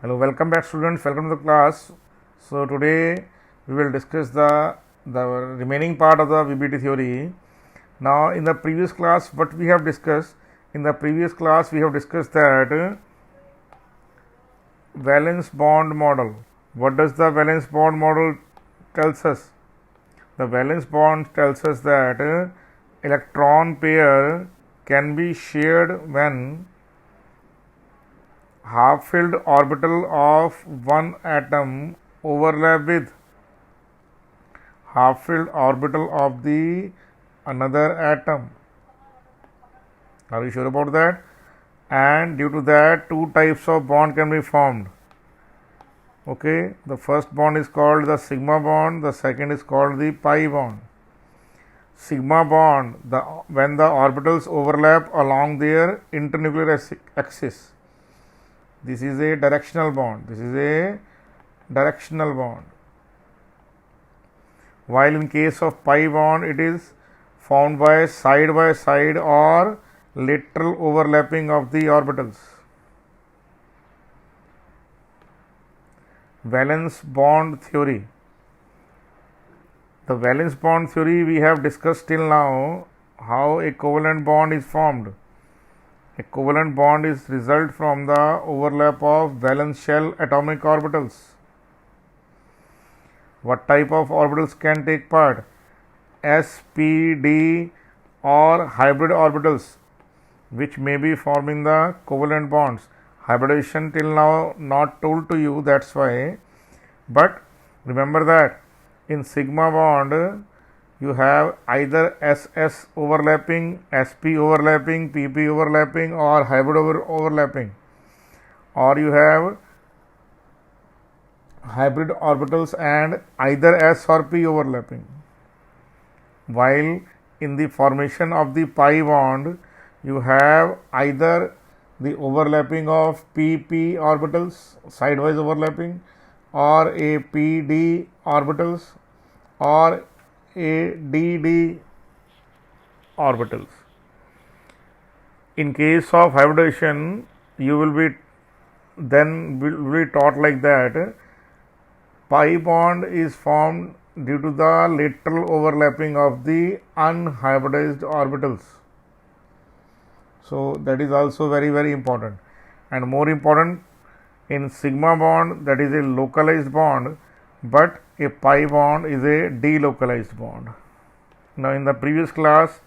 Hello, welcome back students, welcome to the class. So today we will discuss the remaining part of the VBT theory. Now in the previous class what we have discussed, in the previous class we have discussed that valence bond model. What does the valence bond model tells us? The valence bond tells us that electron pair can be shared when half-filled orbital of one atom overlap with half-filled orbital of the another atom. Are you sure about that? And due to that, two types of bond can be formed. Okay, the first bond is called the sigma bond, the second is called the pi bond. Sigma bond, when the orbitals overlap along their internuclear axis. This is a directional bond. This is a directional bond. While in case of pi bond, it is formed by side or lateral overlapping of the orbitals. Valence bond theory. The valence bond theory we have discussed till now how a covalent bond is formed. A covalent bond is result from the overlap of valence shell atomic orbitals. What type of orbitals can take part? S, P, D or hybrid orbitals which may be forming the covalent bonds. Hybridization till now not told to you, that's why, but remember that in sigma bond you have either SS overlapping, SP overlapping, PP overlapping or hybrid overlapping, or you have hybrid orbitals and either S or P overlapping. While in the formation of the pi bond you have either the overlapping of PP orbitals, sidewise overlapping, or a PD orbitals or a DD orbitals. In case of hybridization, you will be taught like that pi bond is formed due to the lateral overlapping of the unhybridized orbitals. So that is also very important. And more important, in sigma bond that is a localized bond, but a pi bond is a delocalized bond. Now in the previous class,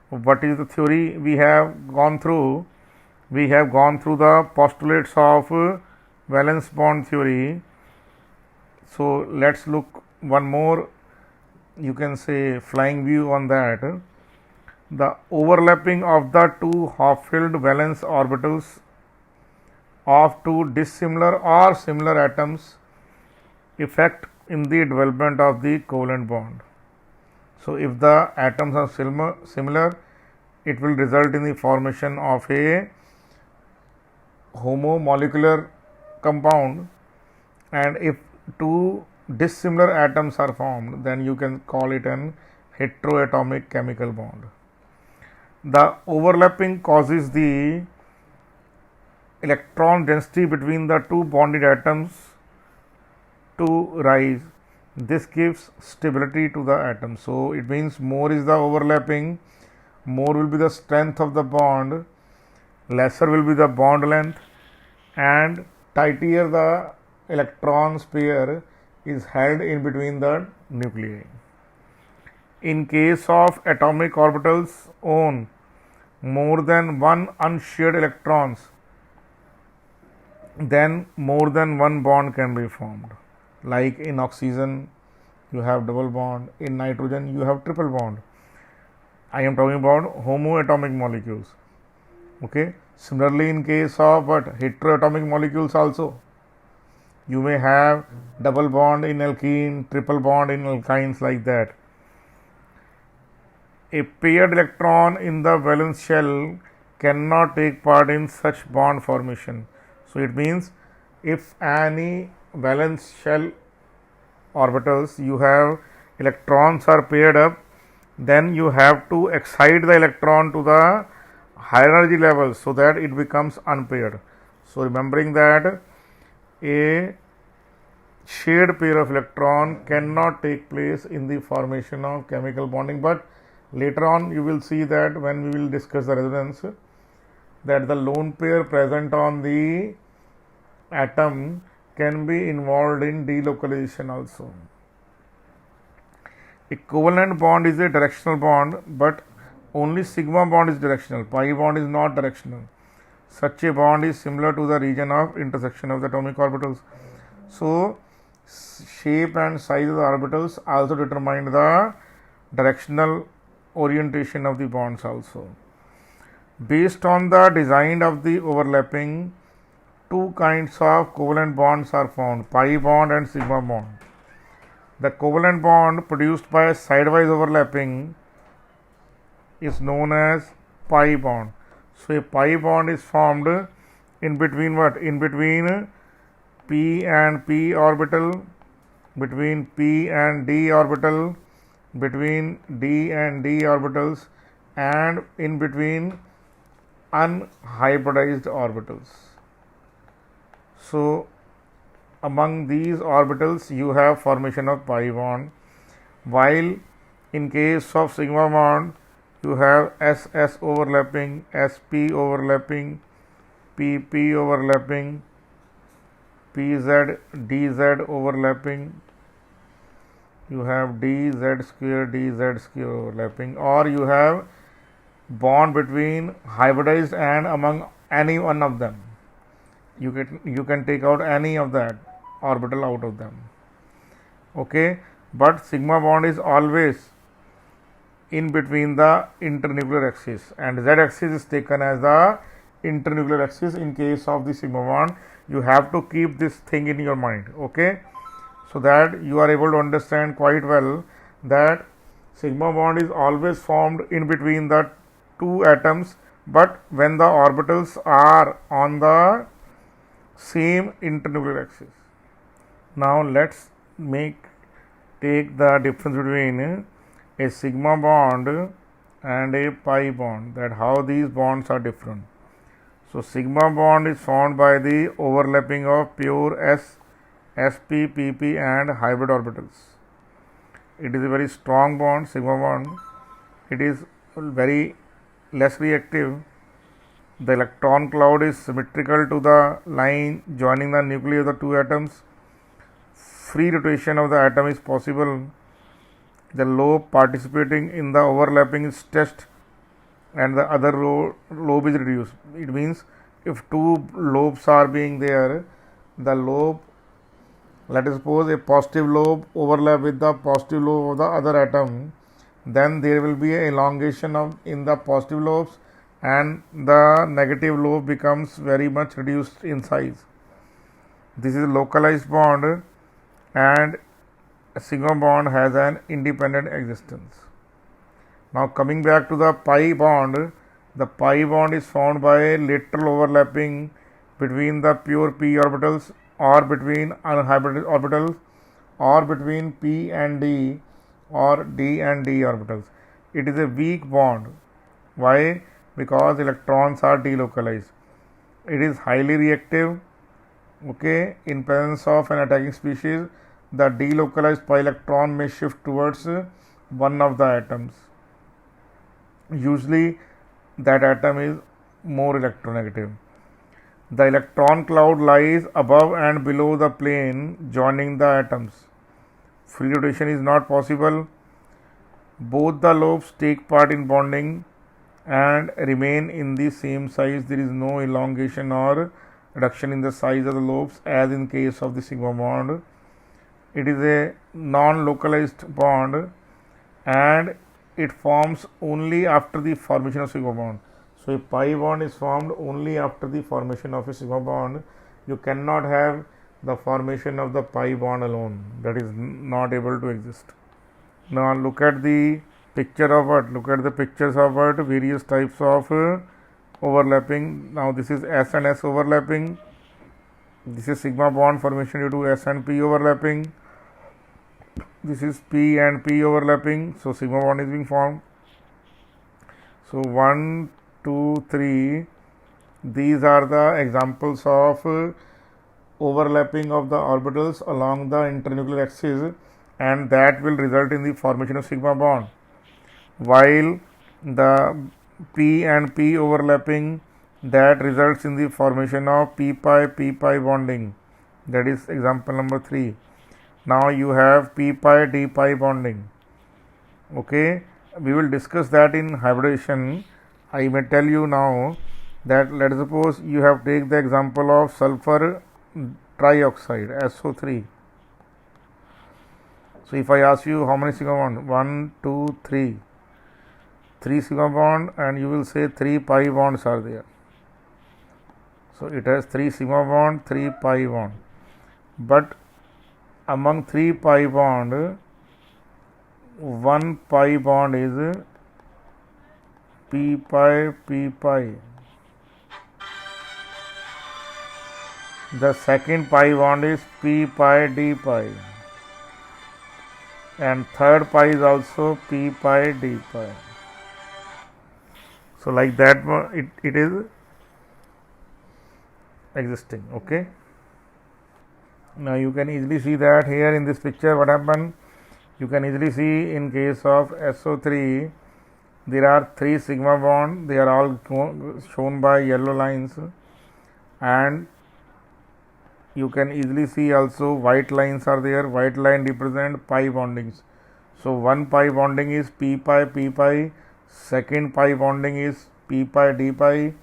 what is the theory we have gone through? We have gone through the postulates of valence bond theory. So let's look one more, you can say, flying view on that. The overlapping of the two half-filled valence orbitals of two dissimilar or similar atoms effect in the development of the covalent bond. So if the atoms are similar, it will result in the formation of a homomolecular compound, and if two dissimilar atoms are formed, then you can call it an heteroatomic chemical bond. The overlapping causes the electron density between the two bonded atoms to rise. This gives stability to the atom. So it means more is the overlapping, more will be the strength of the bond, lesser will be the bond length, and tighter the electron pair is held in between the nuclei. In case of atomic orbitals own more than one unshared electrons, then more than one bond can be formed. Like in oxygen you have double bond, in nitrogen you have triple bond. I am talking about homoatomic molecules. Okay. Similarly, in case of heteroatomic molecules also, you may have double bond in alkene, triple bond in alkynes, like that. A paired electron in the valence shell cannot take part in such bond formation. So it means if any valence shell orbitals you have electrons are paired up, then you have to excite the electron to the higher energy level so that it becomes unpaired. So remembering that a shared pair of electron cannot take place in the formation of chemical bonding, but later on you will see that when we will discuss the resonance, that the lone pair present on the atom can be involved in delocalization also. A covalent bond is a directional bond, but only sigma bond is directional. Pi bond is not directional. Such a bond is similar to the region of intersection of the atomic orbitals. So, shape and size of the orbitals also determine the directional orientation of the bonds also. Based on the design of the overlapping, two kinds of covalent bonds are found, pi bond and sigma bond. The covalent bond produced by sidewise overlapping is known as pi bond. So, a pi bond is formed in between what? In between p and p orbital, between p and d orbital, between d and d orbitals, and in between unhybridized orbitals. So, among these orbitals you have formation of pi bond, while in case of sigma bond you have SS overlapping, SP overlapping, PP overlapping, PZ, DZ overlapping, you have DZ square overlapping, or you have bond between hybridized and among any one of them. You can take out any of that orbital out of them. Okay, but sigma bond is always in between the internuclear axis, and z axis is taken as the internuclear axis in case of the sigma bond. You have to keep this thing in your mind, okay, so that you are able to understand quite well that sigma bond is always formed in between the two atoms, but when the orbitals are on the same internuclear axis. Now let's take the difference between a sigma bond and a pi bond, that how these bonds are different. So, sigma bond is formed by the overlapping of pure sp, pp and hybrid orbitals. It is a very strong bond, sigma bond. It is very less reactive. The electron cloud is symmetrical to the line joining the nuclei of the two atoms. Free rotation of the atom is possible. The lobe participating in the overlapping is stretched and the other lobe is reduced. It means if two lobes are being there, the lobe, let us suppose a positive lobe overlap with the positive lobe of the other atom, then there will be an elongation in the positive lobes and the negative lobe becomes very much reduced in size. This is a localized bond, and a sigma bond has an independent existence. Now coming back to the pi bond, the pi bond is formed by lateral overlapping between the pure p orbitals or between unhybridized orbitals or between p and d or d and d orbitals. It is a weak bond. Why? Because electrons are delocalized. It is highly reactive. Okay, in presence of an attacking species, the delocalized pi electron may shift towards one of the atoms. Usually that atom is more electronegative. The electron cloud lies above and below the plane joining the atoms. Free rotation is not possible. Both the lobes take part in bonding and remain in the same size. There is no elongation or reduction in the size of the lobes as in case of the sigma bond. It is a non-localized bond and it forms only after the formation of sigma bond. So, a pi bond is formed only after the formation of a sigma bond. You cannot have the formation of the pi bond alone. That is not able to exist. Now, look at the picture of what? Look at the pictures of what? Various types of overlapping. Now, this is S and S overlapping. This is sigma bond formation due to S and P overlapping. This is P and P overlapping. So, sigma bond is being formed. So, 1, 2, 3. These are the examples of overlapping of the orbitals along the internuclear axis, and that will result in the formation of sigma bond, while the p and p overlapping, that results in the formation of p pi bonding. That is example number 3. Now you have p pi d pi bonding. Okay, we will discuss that in hybridization. I may tell you now that let us suppose you have take the example of sulfur trioxide SO3. So if I ask you how many sigma bond, 1, 2, 3, 3 sigma bond, and you will say 3 pi bonds are there. So it has 3 sigma bond, 3 pi bond, but among 3 pi bond, 1 pi bond is p pi. The second pi bond is p pi d pi, and third pi is also p pi d pi. So like that it is existing. Okay, now you can easily see that here in this picture what happened. You can easily see in case of SO3 there are 3 sigma bond, they are all shown by yellow lines, and you can easily see also white lines are there. White line represent pi bondings. So 1 pi bonding is p pi, second pi bonding is p pi d pi,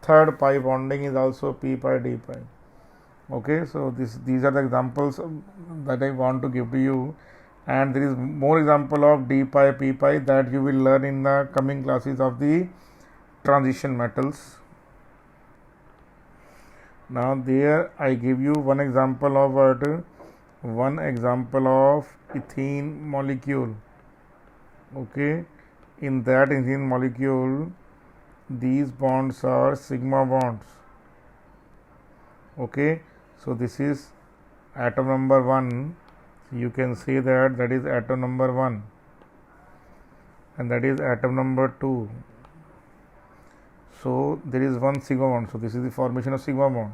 third pi bonding is also p pi d pi. Okay, so these are the examples that I want to give to you, and there is more example of d pi p pi that you will learn in the coming classes of the transition metals. Now there I give you one example of ethene molecule. Okay, in that ethene molecule these bonds are sigma bonds. Okay, so this is atom number 1. You can say that is atom number 1, and that is atom number 2. So there is one sigma bond. So this is the formation of sigma bond.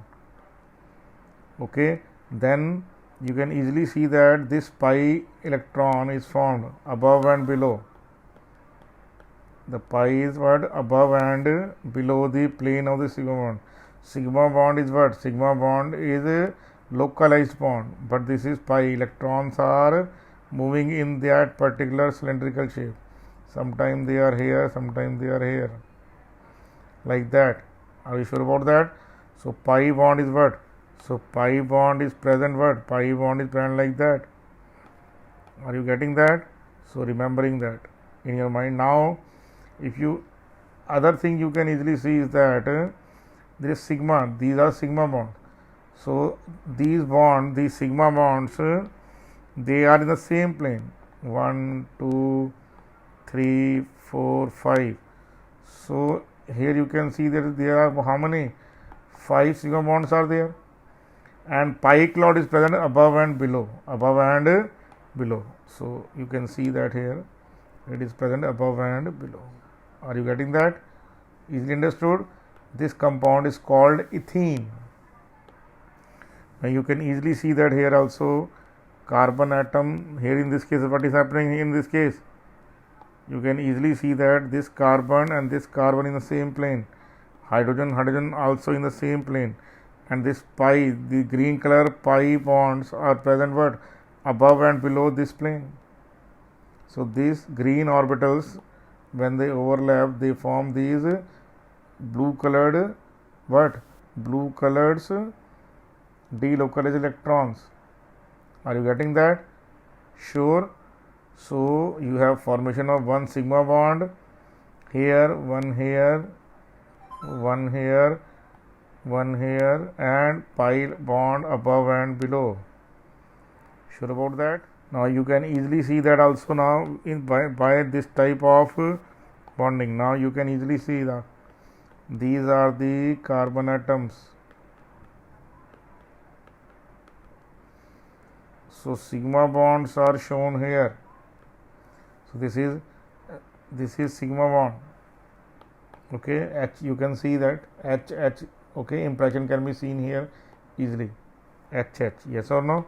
Okay, then you can easily see that this pi electron is formed above and below. The pi is what? Above and below the plane of the sigma bond. Sigma bond is what? Sigma bond is a localized bond, but this is pi. Electrons are moving in that particular cylindrical shape. Sometimes they are here, sometimes they are here, like that. Are you sure about that? So pi bond is what? So pi bond is present what? Pi bond is present like that. Are you getting that? So remembering that in your mind. Now if you other thing you can easily see is that there is sigma. These are sigma bonds. So these sigma bonds, they are in the same plane. 1, 2, 3, 4, 5. So here you can see that there are how many? 5 sigma bonds are there, and pi cloud is present above and below. So you can see that here it is present above and below. Are you getting that? Easily understood. This compound is called ethene. Now you can easily see that here also carbon atom. Here in this case, what is happening in this case? You can easily see that this carbon and this carbon in the same plane. Hydrogen also in the same plane, and this pi, the green color pi bonds are present what? Above and below this plane. So these green orbitals, when they overlap, they form these blue colored what? Blue colored delocalized electrons. Are you getting that? Sure. So you have formation of one sigma bond here, one here, one here, one here, and pi bond above and below. Sure about that? Now you can easily see that also now by this type of bonding. Now you can easily see that these are the carbon atoms. So sigma bonds are shown here. So this is sigma bond. Okay, H, you can see that H. Okay, impression can be seen here easily. HH, yes or no?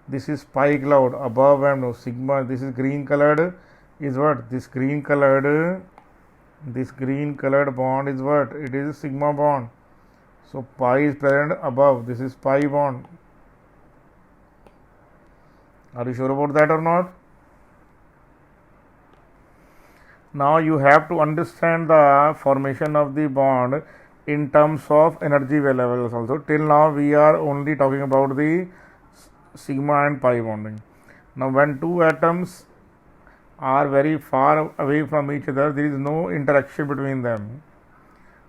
This is pi cloud above and no sigma. This is green colored is what? This green colored bond is what? It is sigma bond. So pi is present above. This is pi bond. Are you sure about that or not? Now you have to understand the formation of the bond in terms of energy levels also. Till now we are only talking about the sigma and pi bonding. Now when two atoms are very far away from each other, there is no interaction between them.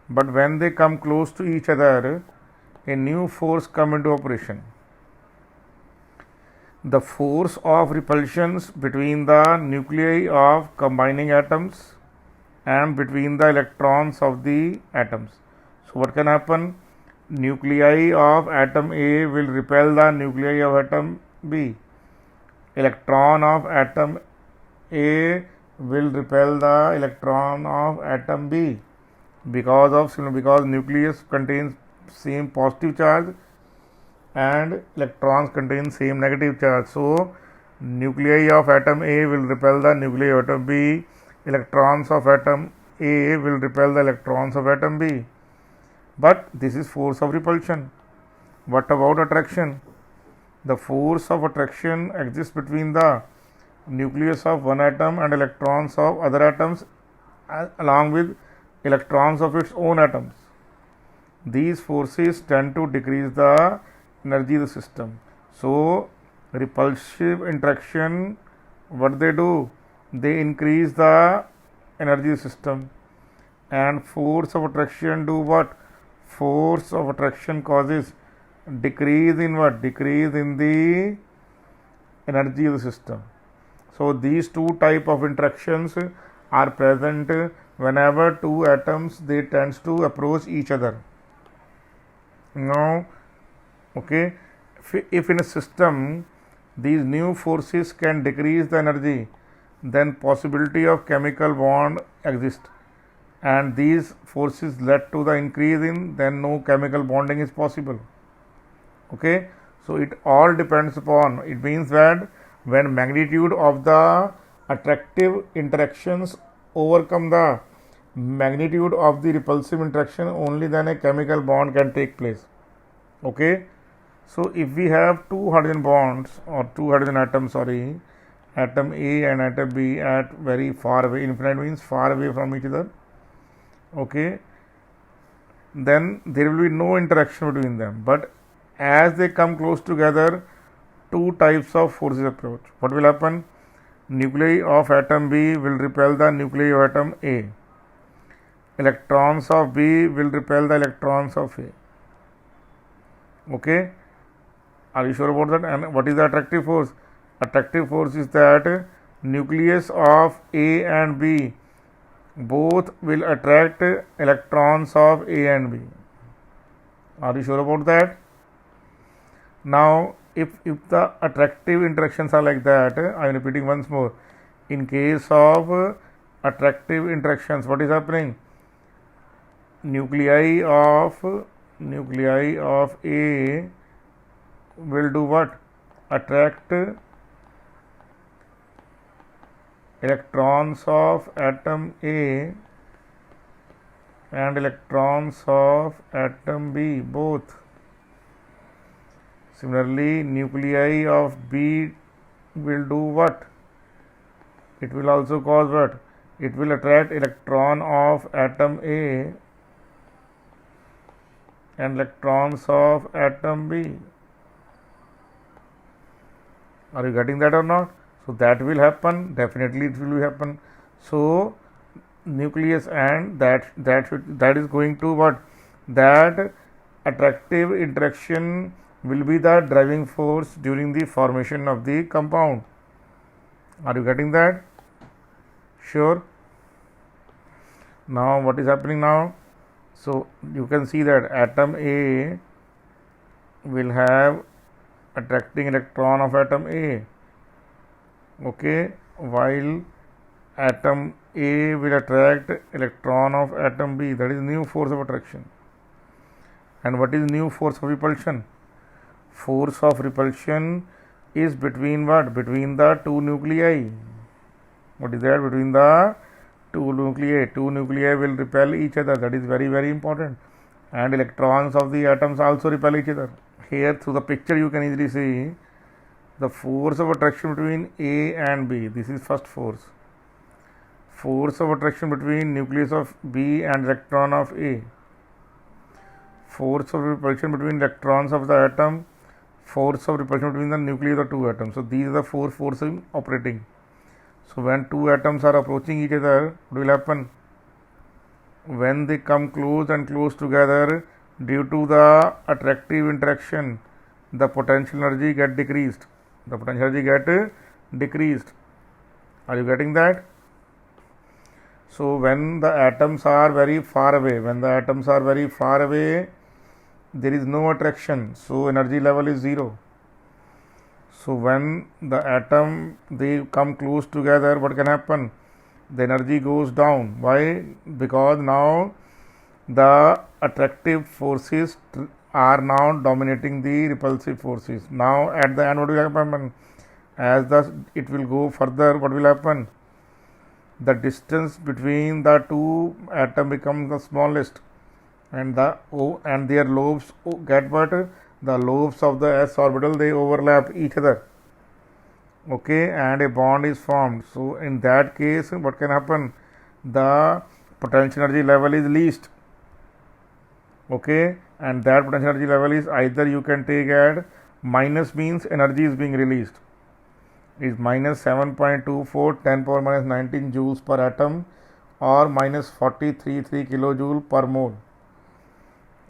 But when they come close to each other, a new force comes into operation. The force of repulsions between the nuclei of combining atoms and between the electrons of the atoms. So what can happen? Nuclei of atom A will repel the nuclei of atom B. Electron of atom A will repel the electron of atom B because nucleus contains same positive charge and electrons contain same negative charge. So nuclei of atom A will repel the nuclei of atom B. Electrons of atom A will repel the electrons of atom B. But this is force of repulsion. What about attraction? The force of attraction exists between the nucleus of one atom and electrons of other atoms along with electrons of its own atoms. These forces tend to decrease the energy of the system. So repulsive interaction, what they do? They increase the energy of the system. And force of attraction do what? Force of attraction causes decrease in what? Decrease in the energy of the system. So these two type of interactions are present whenever two atoms they tends to approach each other. Now okay, if in a system these new forces can decrease the energy, then possibility of chemical bond exists, and these forces led to the increase in, then no chemical bonding is possible. Okay, so it all depends upon, it means that when magnitude of the attractive interactions overcome the magnitude of the repulsive interaction, only then a chemical bond can take place. Okay, so if we have two hydrogen bonds or two hydrogen atoms, atom A and atom B at very far away, infinite means far away from each other, okay, then there will be no interaction between them. But as they come close together, two types of forces approach. What will happen? Nuclei of atom B will repel the nuclei of atom A. Electrons of B will repel the electrons of A. Okay, are you sure about that? And what is the attractive force? Attractive force is that nucleus of A and B both will attract electrons of A and B. Are you sure about that? Now if the attractive interactions are like that, I am repeating once more, in case of attractive interactions, what is happening? Nuclei of A will do what? Attract electrons of atom A and electrons of atom B both. Similarly, nuclei of B will do what? It will also cause what? It will attract electron of atom A and electrons of atom B. Are you getting that or not? So that will happen, definitely it will happen. So nucleus and that is going to what? That attractive interaction will be the driving force during the formation of the compound. Are you getting that? Sure. Now what is happening now? So you can see that atom A will have attracting electron of atom A, okay, while atom A will attract electron of atom B. That is new force of attraction. And what is new force of repulsion? Force of repulsion is between what? Between the two nuclei. What is that? Between the two nuclei. Two nuclei will repel each other. That is very, very important. And electrons of the atoms also repel each other. Here through the picture you can easily see the force of attraction between A and B. This is first force. Force of attraction between nucleus of B and electron of A. Force of repulsion between electrons of the atom. Force of repulsion between the nuclei of the two atoms. So these are the four forces operating. So when two atoms are approaching each other, what will happen? When they come close and close together, due to the attractive interaction, the potential energy get decreased. The potential energy get decreased. Are you getting that? So when the atoms are very far away, there is no attraction, so energy level is zero. So when the atom they come close together, what can happen? The energy goes down. Why? Because now the attractive forces are now dominating the repulsive forces. Now at the end, what will happen? As it will go further, what will happen? The distance between the two atoms becomes the smallest, and their lobes get what? The lobes of the s orbital, they overlap each other. Okay, and a bond is formed. So in that case, what can happen? The potential energy level is least. Okay, and that potential energy level is either you can take at minus, means energy is being released, is minus 7.24 10 power minus 19 joules per atom, or minus 4033 kilojoule per mole.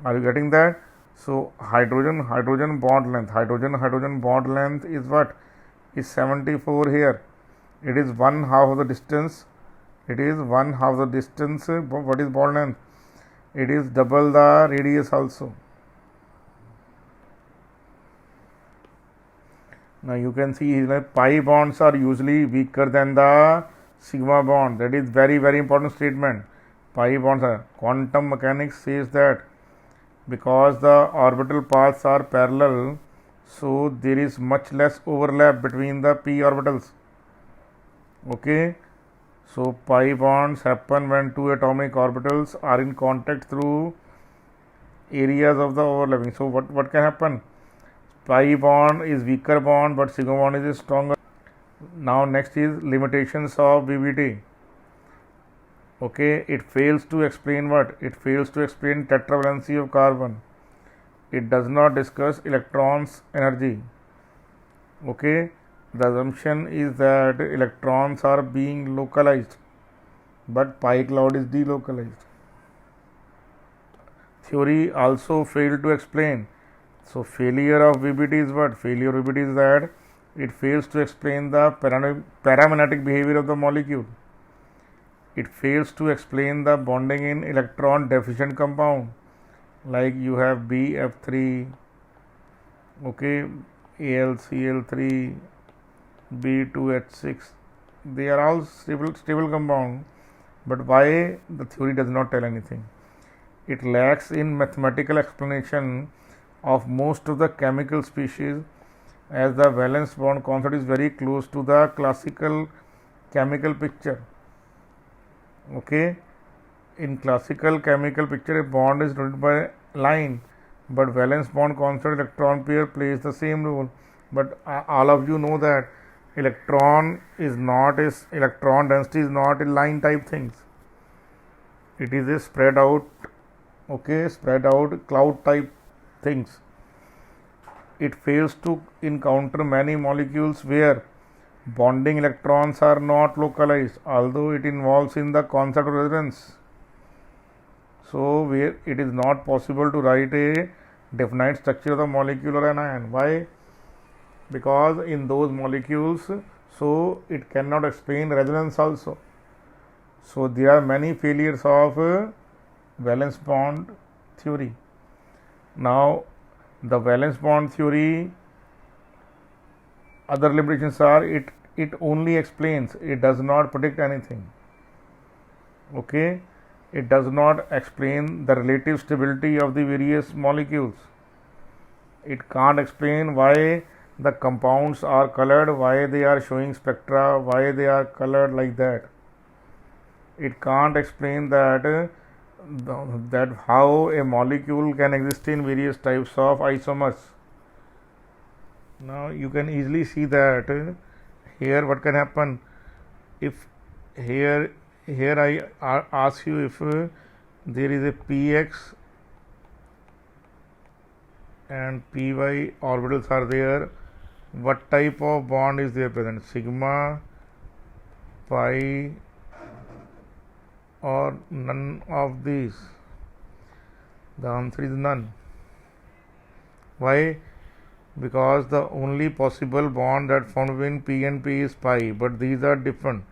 Are you getting that? So hydrogen bond length is what? Is 74 here. It is 1/2 of the distance. What is bond length? It is double the radius also. Now you can see pi bonds are usually weaker than the sigma bond. That is very, very important statement. Pi bonds are. Quantum mechanics says that because the orbital paths are parallel, so there is much less overlap between the p orbitals. Okay, so pi bonds happen when two atomic orbitals are in contact through areas of the overlapping. So what can happen? Pi bond is weaker bond, but sigma bond is stronger. Now next is limitations of BBT. Okay, it fails to explain what? It fails to explain tetravalency of carbon. It does not discuss electrons' energy. Okay, the assumption is that electrons are being localized, but pi cloud is delocalized. Theory also failed to explain. So failure of BBT is what? Failure of BBT is that it fails to explain the paramagnetic behavior of the molecule. It fails to explain the bonding in electron deficient compound, like you have BF3, okay, AlCl3, B2H6. They are all stable compound, but why? The theory does not tell anything. It lacks in mathematical explanation of most of the chemical species, as the valence bond concept is very close to the classical chemical picture. Okay, in classical chemical picture, a bond is denoted by line, but valence bond constant electron pair plays the same role. But all of you know that electron density is not a line type things. It is a spread out cloud type things. It fails to encounter many molecules where bonding electrons are not localized, although it involves in the concept of resonance. So where it is not possible to write a definite structure of the molecule or an ion. Why? Because in those molecules, so it cannot explain resonance also. So there are many failures of valence bond theory. Now the valence bond theory, other limitations are it only explains, it does not predict anything. Okay, it does not explain the relative stability of the various molecules. It can't explain why the compounds are colored, why they are showing spectra, why they are colored like that. It can't explain that how a molecule can exist in various types of isomers. Now you can easily see that here what can happen if here I ask you if there is a px and py orbitals are there, what type of bond is there present, sigma, pi, or none of these? The answer is none. Why? Because the only possible bond that found between p and p is pi, but these are different.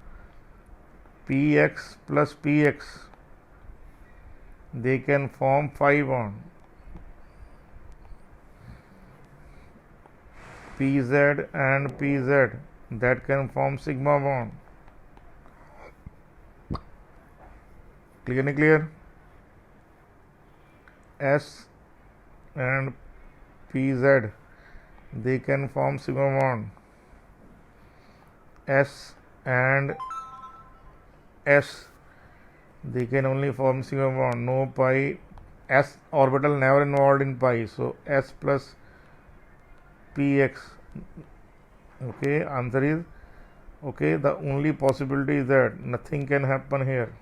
Px plus px, they can form pi bond. Pz and pz, that can form sigma bond. Clear? S and pz, they can form sigma bond. S and S, they can only form sigma bond. No pi, S orbital never involved in pi, so S plus px. Okay, answer is okay. The only possibility is that nothing can happen here.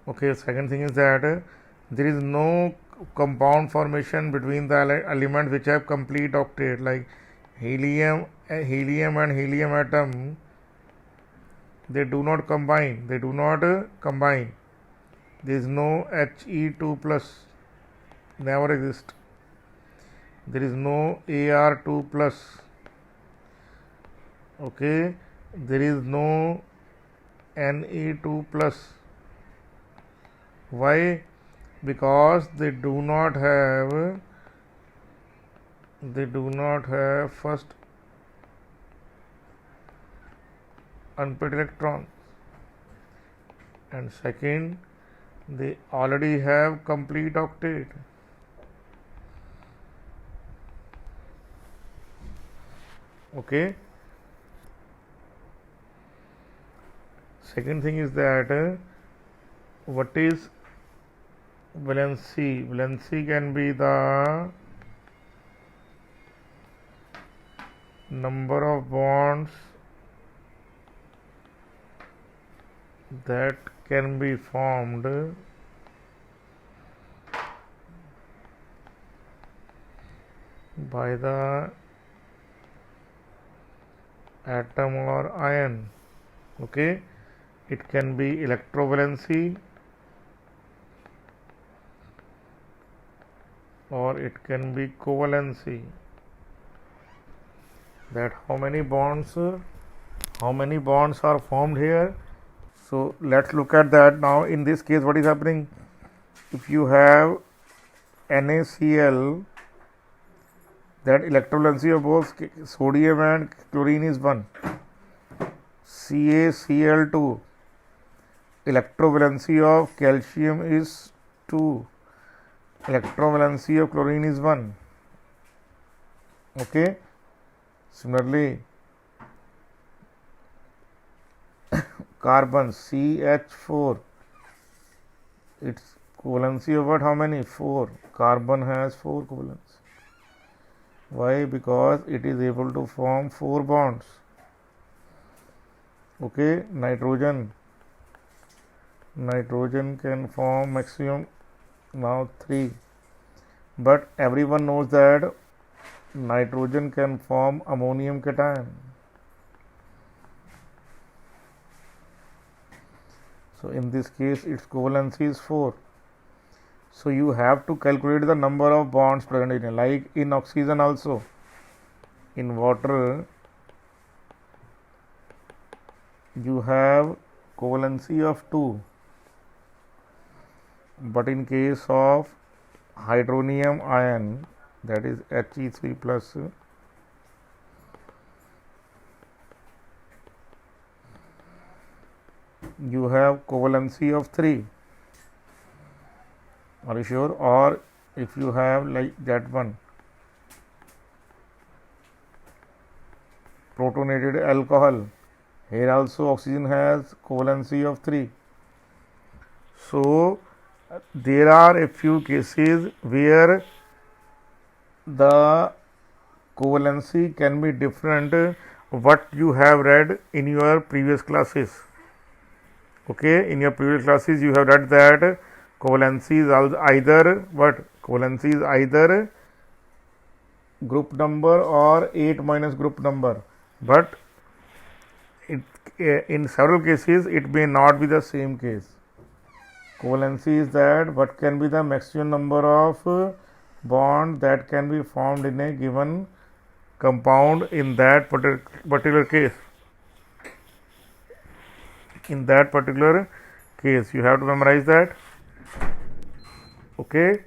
Okay, second thing is that there is no compound formation between the elements which have complete octet, like helium and helium atom. They do not combine. There is no He2 plus, never exist. There is no Ar2 plus. Okay, there is no Ne2 plus. Why? Because they do not have first unpaired electrons, and second, they already have complete octet. Okay. Second thing is that what is valency? Valency can be the number of bonds that can be formed by the atom or ion. Okay, it can be electrovalency or it can be covalency. That how many bonds are formed here. So let's look at that now. In this case, what is happening? If you have NaCl, that electrovalency of both sodium and chlorine is 1. CaCl2, electrovalency of calcium is 2. Electrovalency of chlorine is 1. Okay. Similarly, carbon CH4, its covalency of what? How many? 4. Carbon has 4 covalents. Why? Because it is able to form 4 bonds. Okay. Nitrogen can form maximum now 3, but everyone knows that nitrogen can form ammonium cation. So in this case, its covalency is 4. So you have to calculate the number of bonds present in it, like in oxygen also. In water, you have covalency of 2, but in case of hydronium ion, that is He3 plus, you have covalency of 3. Are you sure? Or if you have like that one, protonated alcohol, here also oxygen has covalency of 3. So there are a few cases where the covalency can be different what you have read in your previous classes. Okay, in your previous classes you have read that covalency is either what? Covalency is either group number or 8 minus group number, but in several cases it may not be the same case. Covalency is that what can be the maximum number of bond that can be formed in a given compound in that particular case. In that particular case, you have to memorize that. Okay.